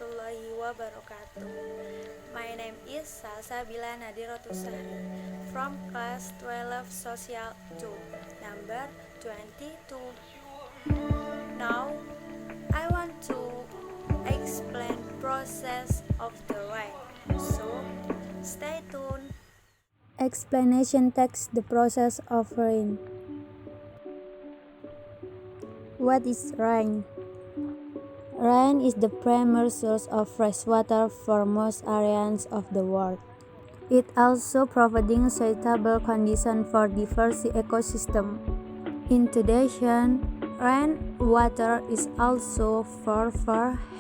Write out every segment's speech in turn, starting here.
warahmatullahi wabarakatuh. My name is Salsabila Nadirotus Sahri from class 12 Social 2, number 22. Now, I want to explain process of the rain. So, stay tuned. Explanation text: the process of rain. What is rain? Rain is the primary source of fresh water for most areas of the world. It also providing suitable conditions for diverse ecosystem. In addition, rain water is also for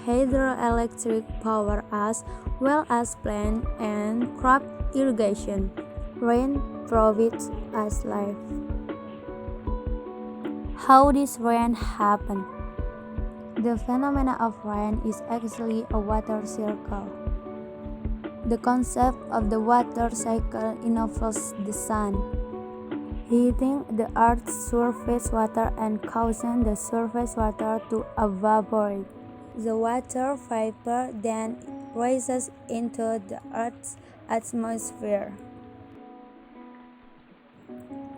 hydroelectric power as well as plant and crop irrigation. Rain provides us life. How does rain happen? The phenomenon of rain is actually a water cycle. The concept of the water cycle involves the sun heating the earth's surface water and causing the surface water to evaporate. The water vapor then rises into the earth's atmosphere.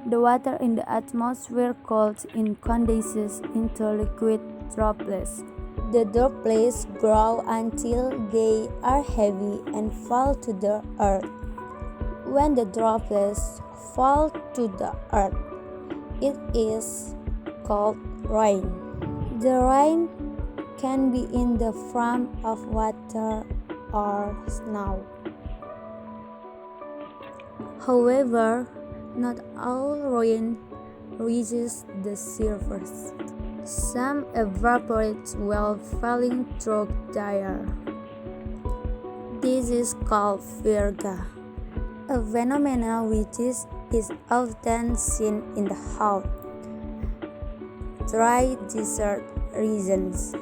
The water in the atmosphere cools and condenses into liquid droplets. The droplets grow until they are heavy and fall to the earth. When the droplets fall to the earth, it is called rain. The rain can be in the form of water or snow. However, not all rain reaches the surface. Some evaporate while falling through the air. This is called virga, a phenomenon which is often seen in the hot, dry desert regions.